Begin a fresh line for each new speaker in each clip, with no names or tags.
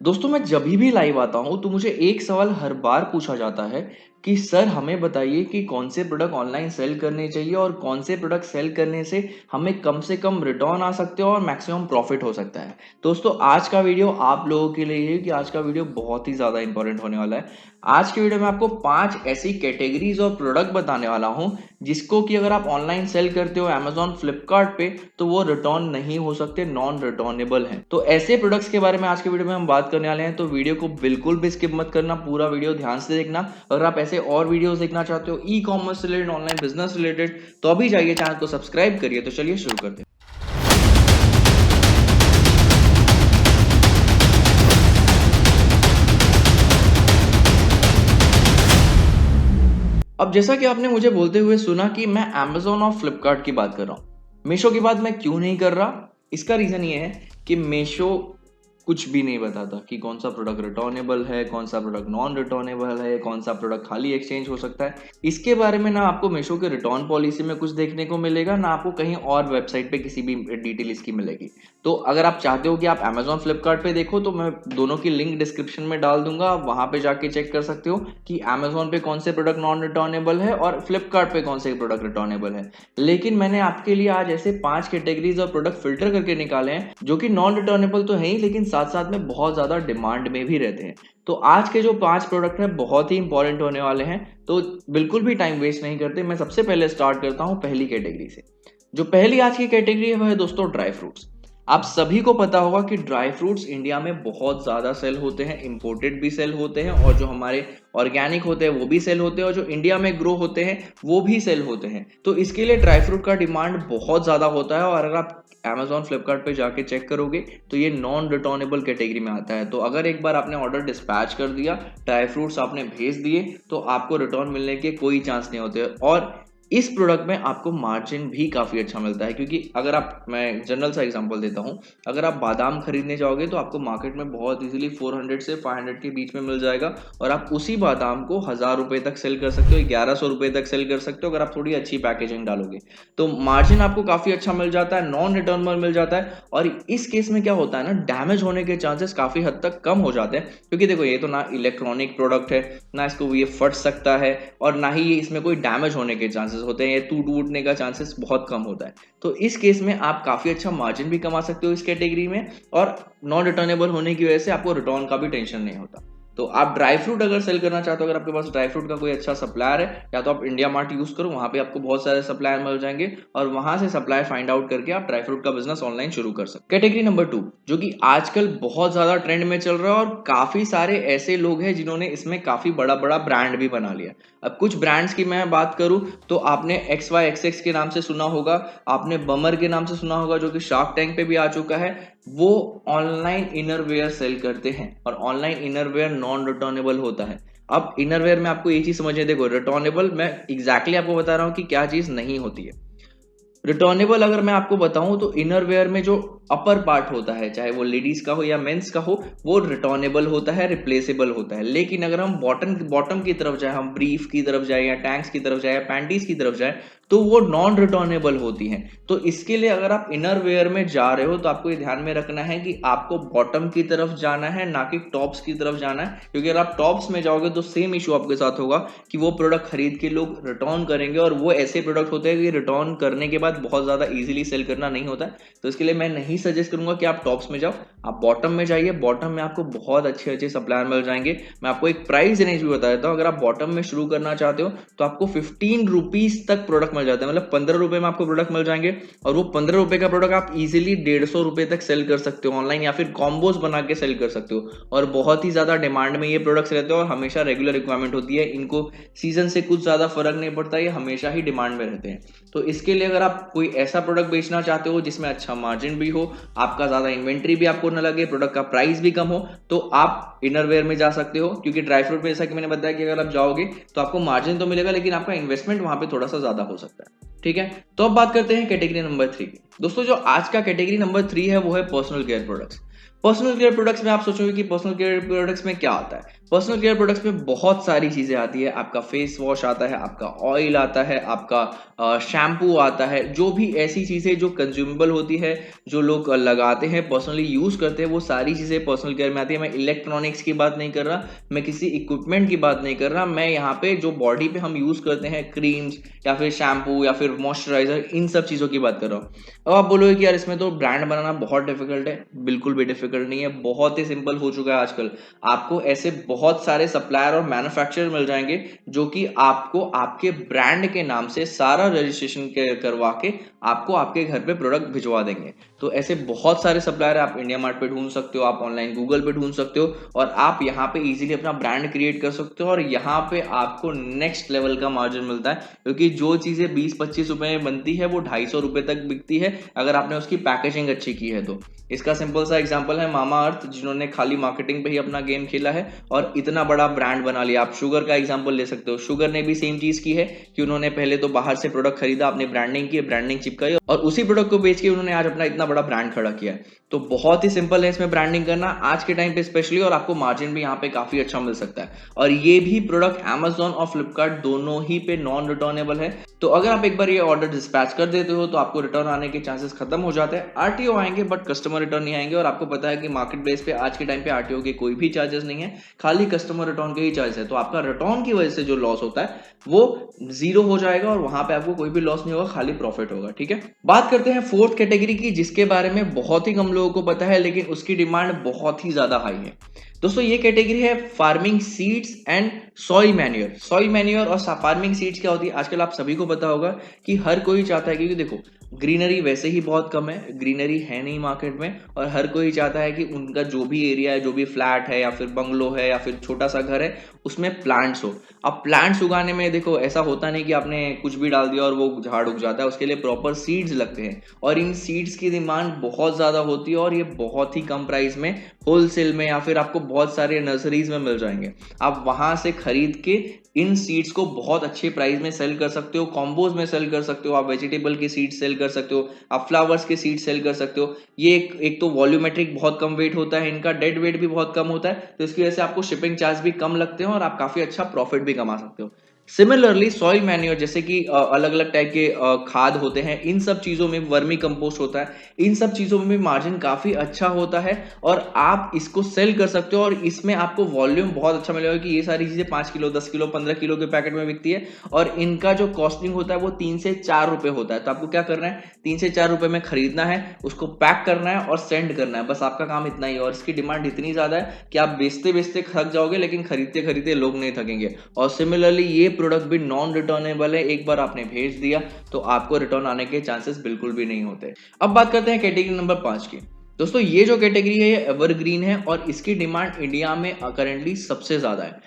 दोस्तों मैं जब भी लाइव आता हूँ तो मुझे एक सवाल हर बार पूछा जाता है कि सर हमें बताइए कि कौन से प्रोडक्ट ऑनलाइन सेल करने चाहिए और कौन से प्रोडक्ट सेल करने से कम रिटर्न आ सकते हो और मैक्सिमम प्रॉफिट हो सकता है। दोस्तों आज का वीडियो आप लोगों के लिए है कि आज का वीडियो बहुत ही ज़्यादा इंपॉर्टेंट होने वाला है। आज के वीडियो में आपको 5 ऐसी कैटेगरीज और प्रोडक्ट बताने वाला हूं जिसको कि अगर आप ऑनलाइन सेल करते हो अमेजॉन फ्लिपकार्ट पे तो वो रिटर्न नहीं हो सकते, नॉन रिटर्नेबल हैं। तो ऐसे प्रोडक्ट्स के बारे में आज के वीडियो में हम बात करने वाले हैं, तो वीडियो को बिल्कुल भी स्किप मत करना, पूरा वीडियो ध्यान से देखना। अगर आप ऐसे और वीडियोस देखना चाहते हो e commerce related, online business related, तो अभी जाइए चैनल को सब्सक्राइब करिए। तो चलिए शुरू करते हैं। अब जैसा कि आपने मुझे बोलते हुए सुना कि मैं अमेजोन और फ्लिपकार्ट की बात कर रहा हूँ, मीशो की बात मैं क्यों नहीं कर रहा। इसका रीजन ये है कि मीशो कुछ भी नहीं बताता कि कौन सा प्रोडक्ट रिटर्नेबल है, कौन सा प्रोडक्ट नॉन रिटर्नेबल है, कौन सा प्रोडक्ट खाली एक्सचेंज हो सकता है। इसके बारे में ना आपको मीशो के रिटर्न पॉलिसी में कुछ देखने को मिलेगा, ना आपको कहीं और वेबसाइट पे किसी भी डिटेल इसकी मिलेगी। तो अगर आप चाहते हो कि आप अमेजोन फ्लिपकार्ट पे देखो तो मैं दोनों की लिंक डिस्क्रिप्शन में डाल दूंगा, आप वहां पे जाके चेक कर सकते हो कि अमेजोन पे कौन से प्रोडक्ट नॉन रिटर्नेबल है और फ्लिपकार्ट पे कौन से प्रोडक्ट रिटर्नेबल है। लेकिन मैंने आपके लिए आज ऐसे 5 कैटेगरीज और प्रोडक्ट फिल्टर करके निकाले हैं जो कि नॉन रिटर्नेबल तो है ही, लेकिन साथ साथ में बहुत ज्यादा डिमांड में भी रहते हैं। तो आज के जो 5 प्रोडक्ट है बहुत ही इंपॉर्टेंट होने वाले हैं, तो बिल्कुल भी टाइम वेस्ट नहीं करते। मैं सबसे पहले स्टार्ट करता हूं पहली कैटेगरी से। जो पहली आज की कैटेगरी है वह है दोस्तों ड्राई फ्रूट्स। आप सभी को पता होगा कि ड्राई फ्रूट्स इंडिया में बहुत ज्यादा सेल होते हैं, इंपोर्टेड भी सेल होते हैं, और जो हमारे ऑर्गेनिक होते हैं वो भी सेल होते हैं, और जो इंडिया में ग्रो होते हैं वो भी सेल होते हैं। तो इसके लिए ड्राई फ्रूट का डिमांड बहुत ज्यादा होता है, और अगर आप Amazon फ्लिपकार्ट पे जाके चेक करोगे तो ये नॉन रिटर्नेबल कैटेगरी में आता है। तो अगर एक बार आपने ऑर्डर डिस्पैच कर दिया, ड्राई फ्रूट्स आपने भेज दिए, तो आपको रिटर्न मिलने के कोई चांस नहीं होते। और इस प्रोडक्ट में आपको मार्जिन भी काफी अच्छा मिलता है, क्योंकि अगर आप, मैं जनरल सा एग्जांपल देता हूं, अगर आप बादाम खरीदने जाओगे तो आपको मार्केट में बहुत इजीली 400 से 500 के बीच में मिल जाएगा, और आप उसी बादाम को 1000 रुपए तक सेल कर सकते हो, 1100 रुपए तक सेल कर सकते हो अगर आप थोड़ी अच्छी पैकेजिंग डालोगे। तो मार्जिन आपको काफी अच्छा मिल जाता है, नॉन रिटर्नेबल मिल जाता है। और इस केस में क्या होता है ना, डैमेज होने के चांसेस काफी हद तक कम हो जाते हैं, क्योंकि देखो ये तो ना इलेक्ट्रॉनिक प्रोडक्ट है, ना इसको ये फट सकता है, और ना ही इसमें कोई डैमेज होने के चांसेस होते हैं, ये टूटने का चांसेस बहुत कम होता है। तो इस केस में आप काफी अच्छा मार्जिन भी कमा सकते हो इस कैटेगरी में, और नॉन रिटर्नेबल होने की वजह से आपको रिटर्न का भी टेंशन नहीं होता। तो आप ड्राई फ्रूट अगर सेल करना चाहते हो, अगर आपके पास ड्राई फ्रूट का कोई अच्छा सप्लायर है, या तो आप इंडिया मार्ट यूज करो, वहां पे आपको बहुत सारे सप्लायर मिल जाएंगे, और वहां से सप्लाई फाइंड आउट करके आप ड्राई फ्रूट का बिजनेस ऑनलाइन शुरू कर सकते। कैटेगरी नंबर 2 जो कि आजकल बहुत ज्यादा ट्रेंड में चल रहा है, और काफी सारे ऐसे लोग हैं जिन्होंने इसमें काफी बड़ा बड़ा ब्रांड भी बना लिया। अब कुछ ब्रांड्स की मैं बात करूं तो आपने XYXX के नाम से सुना होगा, आपने बमर के नाम से सुना होगा जो कि शार्क टैंक पे भी आ चुका है। वो ऑनलाइन इनरवेयर सेल करते हैं, और ऑनलाइन इनरवेयर नॉन रिटर्नेबल होता है। अब इनरवेयर में आपको ये चीज समझिए, देखो रिटर्नेबल मैं एग्जैक्टली आपको बता रहा हूं कि क्या चीज नहीं होती है। रिटर्नेबल अगर मैं आपको बताऊं तो इनरवेयर में जो अपर पार्ट होता है, चाहे वो लेडीज का हो या मेंस का हो, वो रिटर्नेबल होता है, रिप्लेसेबल होता है। लेकिन अगर हम बॉटम बॉटम की तरफ जाए, हम ब्रीफ की तरफ जाए, या टैंक्स की तरफ जाए, या पैंटीज की तरफ जाए, तो वो नॉन रिटर्नेबल होती हैं। तो इसके लिए अगर आप इनरवेयर में जा रहे हो तो आपको ये ध्यान में रखना है कि आपको बॉटम की तरफ जाना है, ना कि टॉप्स की तरफ जाना है, क्योंकि अगर आप टॉप्स में जाओगे तो सेम इशू आपके साथ होगा कि वो प्रोडक्ट खरीद के लोग रिटर्न करेंगे, और वो ऐसे प्रोडक्ट होते हैं कि रिटर्न करने के बाद बहुत ज्यादा इजीली सेल करना नहीं होता है। तो इसके लिए मैं नहीं सजेस्ट करूंगा कि आप टॉप्स में जाओ, आप बॉटम में जाइए। बॉटम में आपको बहुत अच्छे अच्छे सप्लायर मिल जाएंगे। मैं आपको एक प्राइस रेंज भी बता देता हूँ, अगर आप बॉटम में शुरू करना चाहते हो तो आपको 15 रुपीज तक प्रोडक्ट मिल जाता है, मतलब 15 रुपए में आपको प्रोडक्ट मिल जाएंगे, और वो 15 रुपए का प्रोडक्ट आप इजीली 150 रुपए तक सेल कर सकते हो ऑनलाइन, या फिर कॉम्बोज बना के सेल कर सकते हो। और बहुत ही ज्यादा डिमांड में ये प्रोडक्ट्स रहते हैं, और हमेशा रेगुलर रिक्वायरमेंट होती है, इनको सीजन से कुछ ज्यादा फर्क नहीं पड़ता, ये हमेशा ही डिमांड में रहते हैं। तो इसके लिए अगर आप कोई ऐसा प्रोडक्ट बेचना चाहते हो जिसमें अच्छा मार्जिन भी हो, आपका ज्यादा इन्वेंट्री भी आपको न लगे, प्रोडक्ट का प्राइस भी कम हो, तो आप इनरवेयर में जा सकते हो। क्योंकि ड्राई फ्रूट में जैसा कि मैंने बताया कि अगर आप जाओगे तो आपको मार्जिन तो मिलेगा, लेकिन आपका इन्वेस्टमेंट वहां पे थोड़ा सा ज्यादा हो सकता है। ठीक है, तो अब बात करते हैं कैटेगरी नंबर 3 की। दोस्तों जो आज का कैटेगरी नंबर 3 है वो है personal care products. Personal care products में आप सोचोगे कि पर्सनल केयर प्रोडक्ट्स में क्या आता है। पर्सनल केयर प्रोडक्ट्स में बहुत सारी चीजें आती है। आपका फेस वॉश आता है, आपका ऑयल आता है, आपका शैम्पू आता है, जो भी ऐसी चीजें जो कंज्यूमेबल होती है, जो लोग लगाते हैं, पर्सनली यूज करते हैं, वो सारी चीजें पर्सनल केयर में आती है। मैं इलेक्ट्रॉनिक्स की बात नहीं कर रहा, मैं किसी इक्विपमेंट की बात नहीं कर रहा, मैं यहाँ पे जो बॉडी पे हम यूज करते हैं क्रीम्स या फिर शैम्पू या फिर मॉइस्चराइजर, इन सब चीजों की बात कर रहा हूँ। अब आप बोलोगे कि यार इसमें तो ब्रांड बनाना बहुत डिफिकल्ट है। बिल्कुल भी डिफिकल्ट नहीं है, बहुत ही सिंपल हो चुका है आजकल। आपको ऐसे बहुत सारे सप्लायर और मैन्युफैक्चरर मिल जाएंगे जो कि आपको आपके ब्रांड के नाम से सारा रजिस्ट्रेशन करवा के आपको आपके घर पे प्रोडक्ट भिजवा देंगे। तो ऐसे बहुत सारे सप्लायर आप इंडिया मार्ट पे ढूंढ सकते हो, आप ऑनलाइन गूगल पे ढूंढ सकते हो, और आप यहाँ पे इजीली अपना ब्रांड क्रिएट कर सकते हो। और यहाँ पे आपको नेक्स्ट लेवल का मार्जिन मिलता है, क्योंकि जो चीजें 20-25 रुपए में बनती है वो 250 रुपए तक बिकती है अगर आपने उसकी पैकेजिंग अच्छी की है तो। इसका सिंपल सा एग्जांपल है मामा अर्थ, जिन्होंने खाली मार्केटिंग पे ही अपना गेम खेला है और इतना बड़ा ब्रांड बना लिया। आप शुगर का एग्जांपल ले सकते हो, शुगर ने भी सेम चीज की है कि उन्होंने पहले तो बाहर से प्रोडक्ट खरीदा, अपनी ब्रांडिंग की, ब्रांडिंग चिपकाई और उसी प्रोडक्ट को बेच के उन्होंने आज अपना इतना बड़ा ब्रांड खड़ा किया है। तो बहुत ही सिंपल है इसमें ब्रांडिंग करना आज के टाइम पे स्पेशली, और आपको मार्जिन भी यहाँ पे काफी अच्छा मिल सकता है। और ये भी प्रोडक्ट Amazon और फ्लिपकार्ट दोनों ही पे नॉन रिटर्नेबल है। तो अगर आप एक बार ये ऑर्डर डिस्पैच कर देते हो तो आपको रिटर्न आने के चांसेस खत्म हो जाते हैं। आरटीओ आएंगे बट कस्टमर रिटर्न नहीं आएंगे, और आपको पता है कि मार्केट प्लेस पे आज के टाइम पे आरटीओ के कोई भी चार्जेस नहीं है, खाली कस्टमर रिटर्न के ही चार्जेस है। तो आपका रिटर्न की वजह से जो लॉस होता है वो जीरो हो जाएगा और वहां पे आपको कोई भी लॉस नहीं होगा, खाली प्रॉफिट होगा। ठीक है, बात करते हैं फोर्थ कैटेगरी की, जिसके बारे में बहुत ही कम लोगों को पता है लेकिन उसकी डिमांड बहुत ही ज्यादा हाई है। दोस्तों ये कैटेगरी है farming seeds and soil manure. Soil manure और फार्मिंग सीड्स क्या होती है, आजकल आप सभी को पता होगा कि हर कोई चाहता है, क्योंकि देखो ग्रीनरी वैसे ही बहुत कम है, ग्रीनरी है नहीं मार्केट में, और हर कोई चाहता है कि उनका जो भी एरिया है, जो भी फ्लैट है या फिर बंगलो है या फिर छोटा सा घर है, उसमें प्लांट्स हो। अब प्लांट्स उगाने में देखो ऐसा होता नहीं कि आपने कुछ भी डाल दिया और वो झाड़ उग जाता है, उसके लिए प्रॉपर सीड्स लगते हैं, और इन सीड्स की डिमांड बहुत ज्यादा होती है, और ये बहुत ही कम प्राइस में होलसेल में या फिर आपको बहुत सारे नर्सरीज में मिल जाएंगे। आप वहां से खरीद के इन सीड्स को बहुत अच्छे प्राइस में सेल कर सकते हो, कॉम्बोज में सेल कर सकते हो, आप वेजिटेबल के सीड्स सेल कर सकते हो, आप फ्लावर्स के सीड्स सेल कर सकते हो। ये एक तो वॉल्यूमेट्रिक बहुत कम वेट होता है, इनका डेड वेट भी बहुत कम होता है, तो इसकी वजह से आपको शिपिंग चार्ज भी कम लगते हैं और आप काफी अच्छा प्रॉफिट भी कमा सकते हो। सिमिलरली सॉइल मैन्योर, जैसे कि अलग अलग टाइप के खाद होते हैं, इन सब चीजों में वर्मी कंपोस्ट होता है, इन सब चीजों में भी मार्जिन काफी अच्छा होता है और आप इसको सेल कर सकते हो, और इसमें आपको वॉल्यूम बहुत अच्छा मिलेगा कि ये सारी चीजें 5 किलो 10 किलो 15 किलो के पैकेट में बिकती है, और इनका जो कॉस्टिंग होता है वो 3 से 4 रुपए होता है। तो आपको क्या करना है, 3 से 4 रुपए में खरीदना है, उसको पैक करना है और सेंड करना है, बस आपका काम इतना ही है। और इसकी डिमांड इतनी ज्यादा है कि आप बेचते बेचते थक जाओगे, लेकिन खरीदते खरीदते लोग नहीं थकेंगे। और सिमिलरली ये प्रोडक्ट भी नॉन रिटर्नेबल है, एक बार आपने भेज दिया तो आपको रिटर्न आने के चांसेस बिल्कुल भी नहीं होते। अब बात करते हैं कैटेगरी नंबर 5 की। दोस्तों ये जो कैटेगरी है ये एवरग्रीन है और इसकी डिमांड इंडिया में करेंटली सबसे ज्यादा है।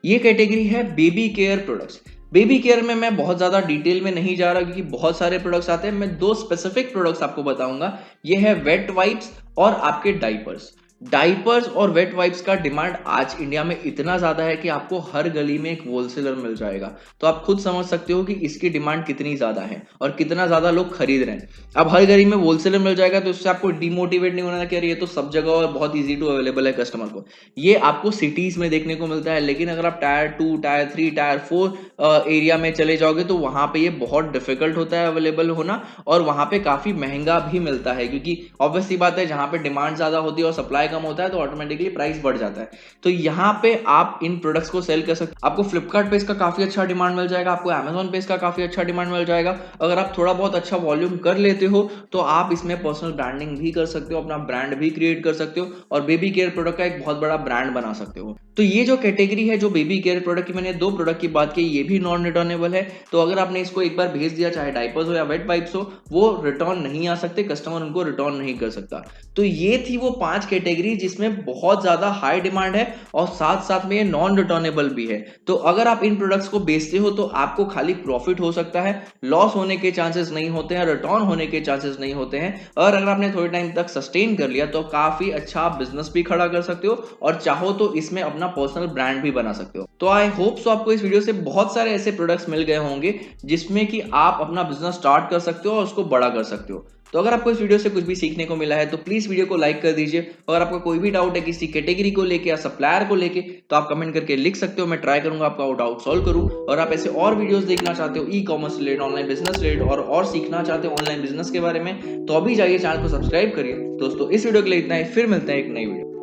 ये कैटेगरी है baby care products. Baby care में मैं बहुत ज्यादा डिटेल में नहीं जा रहा क्योंकि बहुत सारे प्रोडक्ट्स आते हैं, मैं 2 स्पेसिफिक प्रोडक्ट्स आपको बताऊंगा। ये है वेट वाइप्स और आपके डाइपर्स। डाइपर्स और वेट वाइप्स का डिमांड आज इंडिया में इतना ज्यादा है कि आपको हर गली में एक होलसेलर मिल जाएगा। तो आप खुद समझ सकते हो कि इसकी डिमांड कितनी ज्यादा है और कितना ज्यादा लोग खरीद रहे हैं। अब हर गली में होलसेलर मिल जाएगा तो इससे आपको डिमोटिवेट नहीं होना कि यार ये तो सब जगह और बहुत इजी टू अवेलेबल है कस्टमर को। ये आपको सिटीज में देखने को मिलता है, लेकिन अगर आप टायर 2 टायर 3 टायर 4 एरिया में चले जाओगे तो वहां पे ये बहुत डिफिकल्ट होता है अवेलेबल होना, और वहां पे काफी महंगा भी मिलता है, क्योंकि ऑब्वियस सी बात है जहां पे डिमांड ज्यादा होती है और सप्लाई कम होता है तो ऑटोमेटिकली प्राइस बढ़ जाता है। तो यहाँ पे आप इन प्रोडक्ट्स को सेल कर सकते हो। आपको फ्लिपकार्ट पे इसका काफी अच्छा डिमांड मिल जाएगा, आपको अमेजोन पे इसका काफी अच्छा डिमांड मिल जाएगा। अगर आप थोड़ा बहुत अच्छा वॉल्यूम कर लेते हो तो आप इसमें पर्सनल ब्रांडिंग भी कर सकते हो, अपना ब्रांड भी क्रिएट कर सकते हो और बेबी केयर प्रोडक्ट का एक बहुत बड़ा ब्रांड बना सकते हो। तो ये जो कैटेगरी है जो बेबी केयर प्रोडक्ट की, मैंने 2 प्रोडक्ट की बात की, ये भी नॉन रिटर्नेबल है। तो अगर आपने इसको एक बार भेज दिया, चाहे डाइपर्स हो या वेट वाइप्स हो, वो रिटर्न नहीं आ सकते, कस्टमर उनको रिटर्न नहीं कर सकता। तो ये थी वो 5 कैटेगरी जिसमें बहुत ज्यादा हाई डिमांड है और साथ साथ में ये नॉन रिटर्नेबल भी है। तो अगर आप इन प्रोडक्ट्स को बेचते हो तो आपको खाली प्रॉफिट हो सकता है, लॉस होने के चांसेस नहीं होते हैं, रिटर्न होने के चांसेस नहीं होते हैं। और अगर आपने थोड़े टाइम तक सस्टेन कर लिया तो काफी अच्छा बिजनेस भी खड़ा कर सकते हो और चाहो तो इसमें अपना पर्सनल ब्रांड भी बना सकते हो। तो आई होप सो आपको इस वीडियो से बहुत सारे ऐसे प्रोडक्ट्स मिल गए होंगे जिसमें कि आप अपना बिजनेस स्टार्ट कर सकते हो और उसको बड़ा कर सकते हो। तो अगर आपको इस वीडियो से कुछ भी सीखने को मिला है तो प्लीज वीडियो को लाइक कर दीजिए। अगर आपका कोई भी डाउट है किसी कैटेगरी को लेके या सप्लायर को लेके तो आप कमेंट करके लिख सकते हो, मैं ट्राई करूंगा आपका वो डाउट सॉल्व करूं। और आप ऐसे और वीडियोस देखना चाहते हो e commerce related, online business related और सीखना चाहते हो ऑनलाइन बिजनेस के बारे में, तो अभी जाइए चैनल को सब्सक्राइब करिए। दोस्तों इस वीडियो के लिए इतना ही, फिर मिलते हैं एक नई वीडियो।